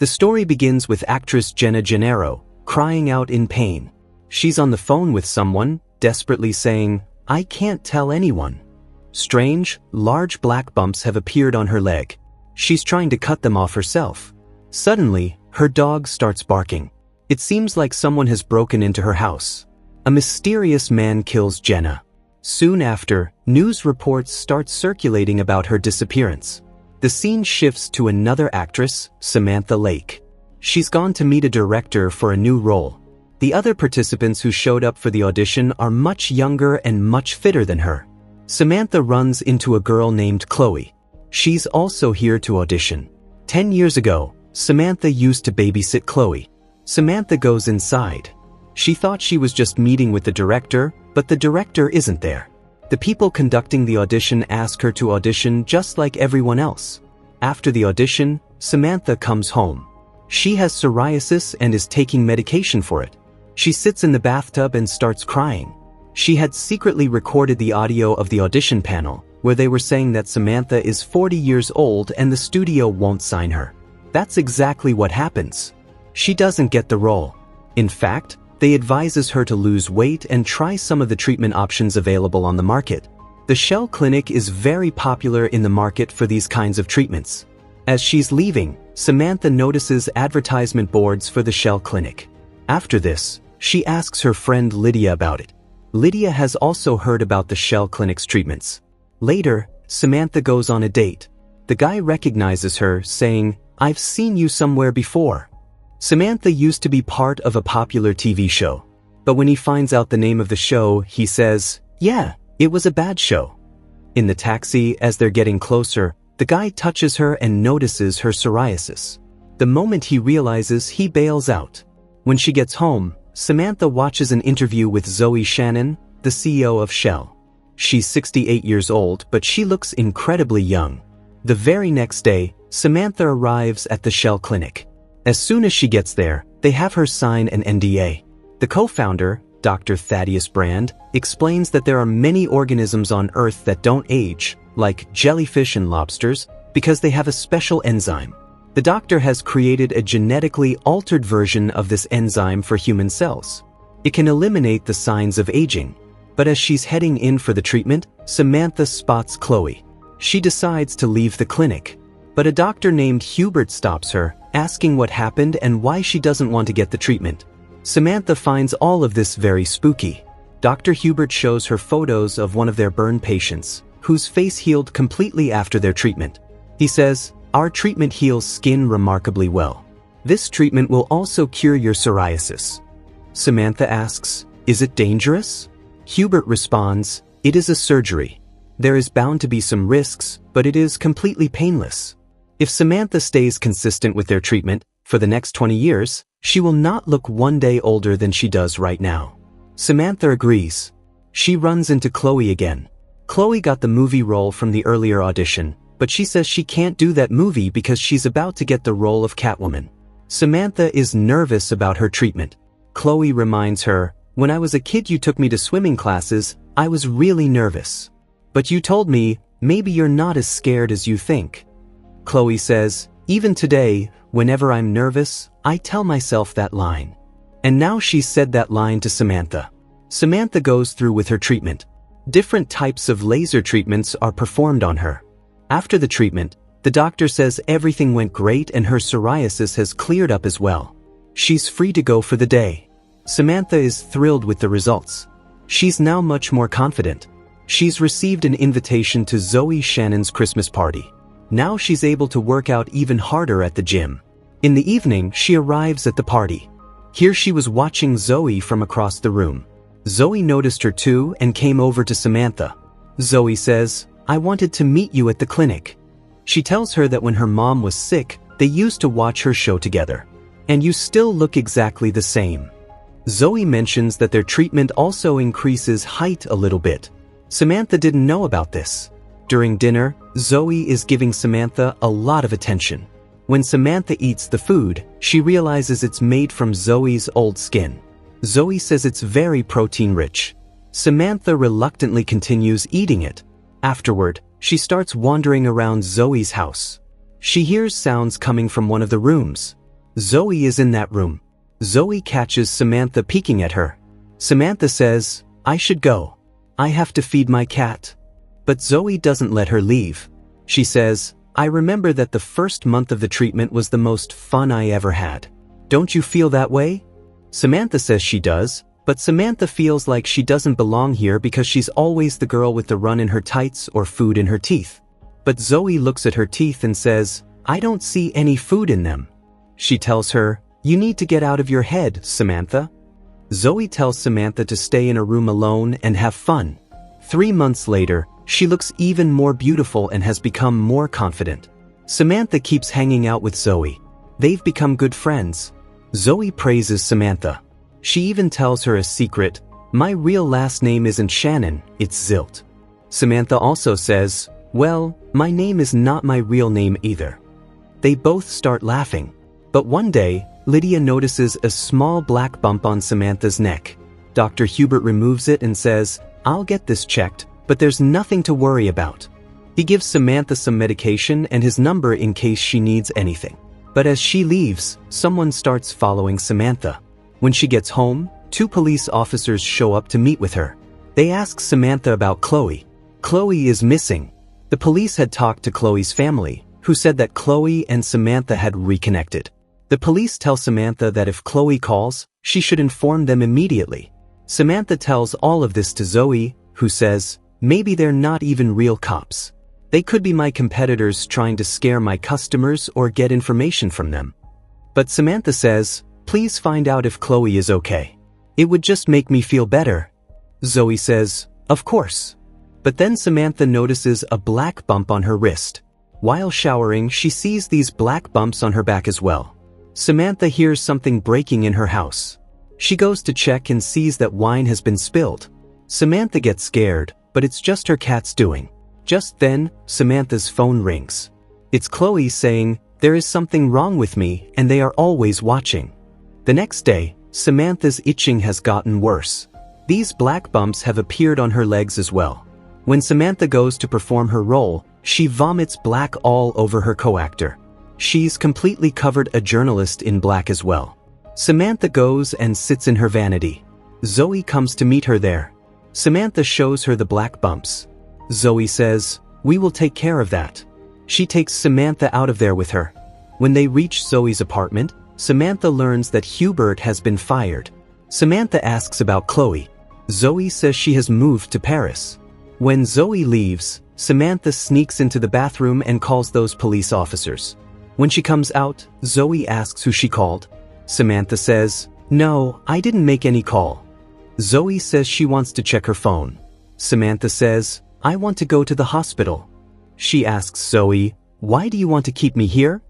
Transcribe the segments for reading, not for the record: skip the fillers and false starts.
The story begins with actress Jenna Gennaro crying out in pain. She's on the phone with someone, desperately saying, "I can't tell anyone." Strange, large black bumps have appeared on her leg. She's trying to cut them off herself. Suddenly, her dog starts barking. It seems like someone has broken into her house. A mysterious man kills Jenna. Soon after, news reports start circulating about her disappearance. The scene shifts to another actress, Samantha Lake. She's gone to meet a director for a new role. The other participants who showed up for the audition are much younger and much fitter than her. Samantha runs into a girl named Chloe. She's also here to audition. 10 years ago, Samantha used to babysit Chloe. Samantha goes inside. She thought she was just meeting with the director, but the director isn't there. The people conducting the audition ask her to audition just like everyone else. After the audition, Samantha comes home. She has psoriasis and is taking medication for it. She sits in the bathtub and starts crying. She had secretly recorded the audio of the audition panel, where they were saying that Samantha is 40 years old and the studio won't sign her. That's exactly what happens. She doesn't get the role. In fact, they advises her to lose weight and try some of the treatment options available on the market. The Shell Clinic is very popular in the market for these kinds of treatments. As she's leaving, Samantha notices advertisement boards for the Shell Clinic. After this, she asks her friend Lydia about it. Lydia has also heard about the Shell Clinic's treatments. Later, Samantha goes on a date. The guy recognizes her, saying, "I've seen you somewhere before." Samantha used to be part of a popular TV show. But when he finds out the name of the show, he says, "Yeah, it was a bad show." In the taxi, as they're getting closer, the guy touches her and notices her psoriasis. The moment he realizes, he bails out. When she gets home, Samantha watches an interview with Zoe Shannon, the CEO of Shell. She's 68 years old, but she looks incredibly young. The very next day, Samantha arrives at the Shell Clinic. As soon as she gets there, they have her sign an NDA. The co-founder, Dr. Thaddeus Brand, explains that there are many organisms on Earth that don't age, like jellyfish and lobsters, because they have a special enzyme. The doctor has created a genetically altered version of this enzyme for human cells. It can eliminate the signs of aging. But as she's heading in for the treatment, Samantha spots Chloe. She decides to leave the clinic. But a doctor named Hubert stops her, asking what happened and why she doesn't want to get the treatment. Samantha finds all of this very spooky. Dr. Hubert shows her photos of one of their burn patients, whose face healed completely after their treatment. He says, "Our treatment heals skin remarkably well. This treatment will also cure your psoriasis." Samantha asks, "Is it dangerous?" Hubert responds, "It is a surgery. There is bound to be some risks, but it is completely painless." If Samantha stays consistent with their treatment, for the next 20 years, she will not look one day older than she does right now. Samantha agrees. She runs into Chloe again. Chloe got the movie role from the earlier audition, but she says she can't do that movie because she's about to get the role of Catwoman. Samantha is nervous about her treatment. Chloe reminds her, "When I was a kid you took me to swimming classes, I was really nervous. But you told me, maybe you're not as scared as you think." Chloe says, "Even today, whenever I'm nervous, I tell myself that line." And now she's said that line to Samantha. Samantha goes through with her treatment. Different types of laser treatments are performed on her. After the treatment, the doctor says everything went great and her psoriasis has cleared up as well. She's free to go for the day. Samantha is thrilled with the results. She's now much more confident. She's received an invitation to Zoe Shannon's Christmas party. Now she's able to work out even harder at the gym. In the evening, she arrives at the party. Here she was watching Zoe from across the room. Zoe noticed her too and came over to Samantha. Zoe says, "I wanted to meet you at the clinic." She tells her that when her mom was sick, they used to watch her show together. "And you still look exactly the same." Zoe mentions that their treatment also increases height a little bit. Samantha didn't know about this. During dinner, Zoe is giving Samantha a lot of attention. When Samantha eats the food, she realizes it's made from Zoe's old skin. Zoe says it's very protein-rich. Samantha reluctantly continues eating it. Afterward, she starts wandering around Zoe's house. She hears sounds coming from one of the rooms. Zoe is in that room. Zoe catches Samantha peeking at her. Samantha says, "I should go. I have to feed my cat." But Zoe doesn't let her leave. She says, "I remember that the first month of the treatment was the most fun I ever had. Don't you feel that way?" Samantha says she does, but Samantha feels like she doesn't belong here because she's always the girl with the run in her tights or food in her teeth. But Zoe looks at her teeth and says, "I don't see any food in them." She tells her, "You need to get out of your head, Samantha." Zoe tells Samantha to stay in a room alone and have fun. 3 months later, she looks even more beautiful and has become more confident. Samantha keeps hanging out with Zoe. They've become good friends. Zoe praises Samantha. She even tells her a secret, "My real last name isn't Shannon, it's Zilt." Samantha also says, "Well, my name is not my real name either." They both start laughing. But one day, Lydia notices a small black bump on Samantha's neck. Dr. Hubert removes it and says, "I'll get this checked, but there's nothing to worry about." He gives Samantha some medication and his number in case she needs anything. But as she leaves, someone starts following Samantha. When she gets home, 2 police officers show up to meet with her. They ask Samantha about Chloe. Chloe is missing. The police had talked to Chloe's family, who said that Chloe and Samantha had reconnected. The police tell Samantha that if Chloe calls, she should inform them immediately. Samantha tells all of this to Zoe, who says, "Maybe they're not even real cops. They could be my competitors trying to scare my customers or get information from them." But Samantha says, "Please find out if Chloe is okay. It would just make me feel better." Zoe says, "Of course." But then Samantha notices a black bump on her wrist. While showering, she sees these black bumps on her back as well. Samantha hears something breaking in her house. She goes to check and sees that wine has been spilled. Samantha gets scared, but it's just her cat's doing. Just then, Samantha's phone rings. It's Chloe saying, "There is something wrong with me and they are always watching." The next day, Samantha's itching has gotten worse. These black bumps have appeared on her legs as well. When Samantha goes to perform her role, she vomits black all over her co-actor. She's completely covered a journalist in black as well. Samantha goes and sits in her vanity. Zoe comes to meet her there. Samantha shows her the black bumps. Zoe says, "We will take care of that." She takes Samantha out of there with her. When they reach Zoe's apartment, Samantha learns that Hubert has been fired. Samantha asks about Chloe. Zoe says she has moved to Paris. When Zoe leaves, Samantha sneaks into the bathroom and calls those police officers. When she comes out, Zoe asks who she called. Samantha says, "No, I didn't make any call." Zoe says she wants to check her phone. Samantha says, "I want to go to the hospital." She asks Zoe, "Why do you want to keep me here?"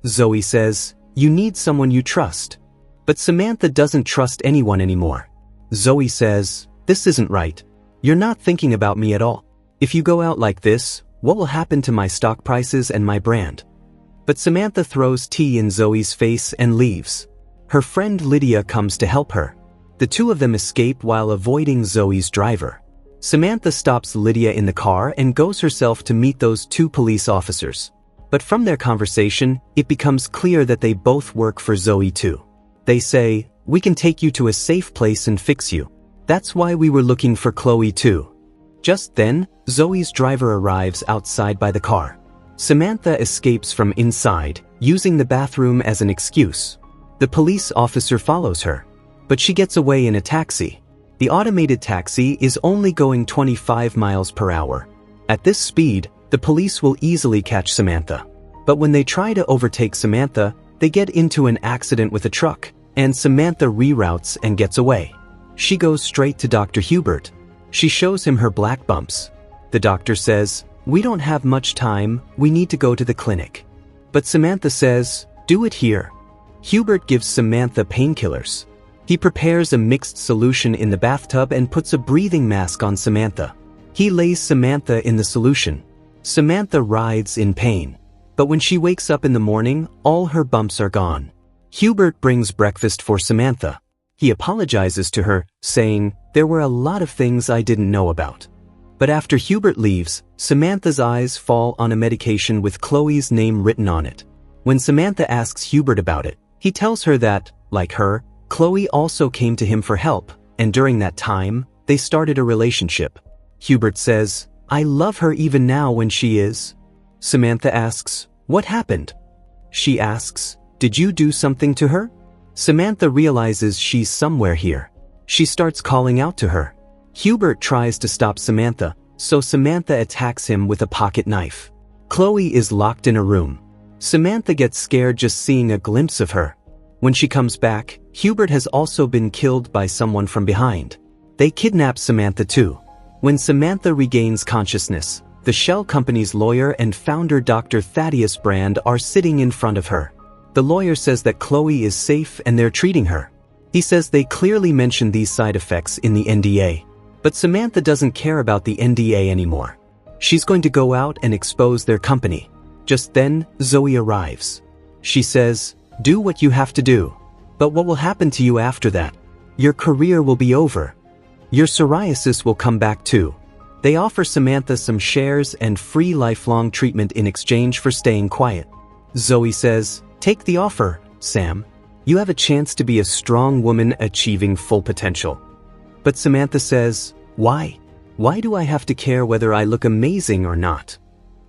Zoe says, "You need someone you trust." But Samantha doesn't trust anyone anymore. Zoe says, "This isn't right. You're not thinking about me at all. If you go out like this, what will happen to my stock prices and my brand?" But Samantha throws tea in Zoe's face and leaves. Her friend Lydia comes to help her. The 2 of them escape while avoiding Zoe's driver. Samantha stops Lydia in the car and goes herself to meet those 2 police officers. But from their conversation, it becomes clear that they both work for Zoe too. They say, "We can take you to a safe place and fix you. That's why we were looking for Chloe too." Just then, Zoe's driver arrives outside by the car. Samantha escapes from inside, using the bathroom as an excuse. The police officer follows her, but she gets away in a taxi. The automated taxi is only going 25 miles per hour. At this speed, the police will easily catch Samantha. But when they try to overtake Samantha, they get into an accident with a truck, and Samantha reroutes and gets away. She goes straight to Dr. Hubert. She shows him her black bumps. The doctor says, "We don't have much time, we need to go to the clinic." But Samantha says, "Do it here." Hubert gives Samantha painkillers. He prepares a mixed solution in the bathtub and puts a breathing mask on Samantha. He lays Samantha in the solution. Samantha writhes in pain. But when she wakes up in the morning, all her bumps are gone. Hubert brings breakfast for Samantha. He apologizes to her, saying, "There were a lot of things I didn't know about." But after Hubert leaves, Samantha's eyes fall on a medication with Chloe's name written on it. When Samantha asks Hubert about it, He tells her that, like her, Chloe also came to him for help, and during that time, they started a relationship. Hubert says, "I love her even now when she is." Samantha asks, "What happened?" She asks, "Did you do something to her?" Samantha realizes she's somewhere here. She starts calling out to her. Hubert tries to stop Samantha, so Samantha attacks him with a pocket knife. Chloe is locked in a room. Samantha gets scared just seeing a glimpse of her. When she comes back, Hubert has also been killed by someone from behind. They kidnap Samantha too. When Samantha regains consciousness, the shell company's lawyer and founder Dr. Thaddeus Brand are sitting in front of her. The lawyer says that Chloe is safe and they're treating her. He says they clearly mentioned these side effects in the NDA. But Samantha doesn't care about the NDA anymore. She's going to go out and expose their company. Just then, Zoe arrives. She says, "Do what you have to do. But what will happen to you after that? Your career will be over. Your psoriasis will come back too." They offer Samantha some shares and free lifelong treatment in exchange for staying quiet. Zoe says, "Take the offer, Sam. You have a chance to be a strong woman achieving full potential." But Samantha says, "Why? Why do I have to care whether I look amazing or not?"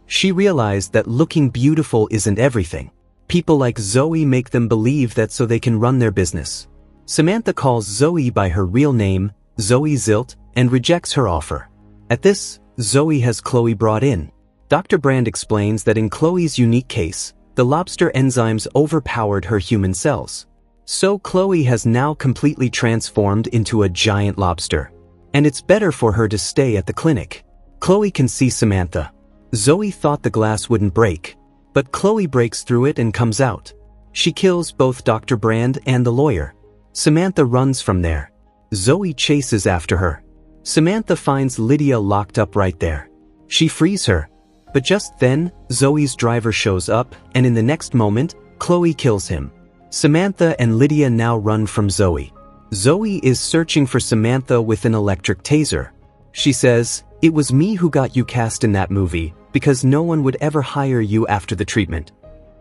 She realized that looking beautiful isn't everything. People like Zoe make them believe that so they can run their business. Samantha calls Zoe by her real name, Zoe Zilt, and rejects her offer. At this, Zoe has Chloe brought in. Dr. Brand explains that in Chloe's unique case, the lobster enzymes overpowered her human cells. So Chloe has now completely transformed into a giant lobster. And it's better for her to stay at the clinic. Chloe can see Samantha. Zoe thought the glass wouldn't break, but Chloe breaks through it and comes out. She kills both Dr. Brand and the lawyer. Samantha runs from there. Zoe chases after her. Samantha finds Lydia locked up right there. She frees her. But just then, Zoe's driver shows up, and in the next moment, Chloe kills him. Samantha and Lydia now run from Zoe. Zoe is searching for Samantha with an electric taser. She says, "It was me who got you cast in that movie, because no one would ever hire you after the treatment."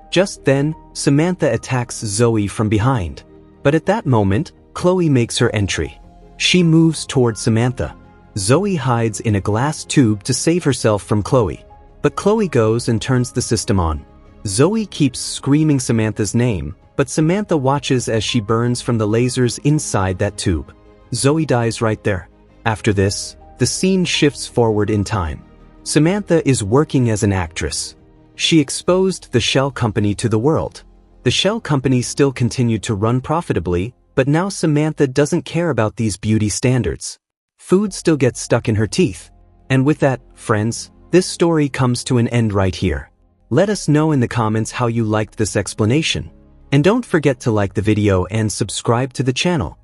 Just then, Samantha attacks Zoe from behind. But at that moment, Chloe makes her entry. She moves towards Samantha. Zoe hides in a glass tube to save herself from Chloe. But Chloe goes and turns the system on. Zoe keeps screaming Samantha's name, but Samantha watches as she burns from the lasers inside that tube. Zoe dies right there. After this, the scene shifts forward in time. Samantha is working as an actress. She exposed the shell company to the world. The shell company still continued to run profitably, but now Samantha doesn't care about these beauty standards. Food still gets stuck in her teeth. And with that, friends, this story comes to an end right here. Let us know in the comments how you liked this explanation. And don't forget to like the video and subscribe to the channel.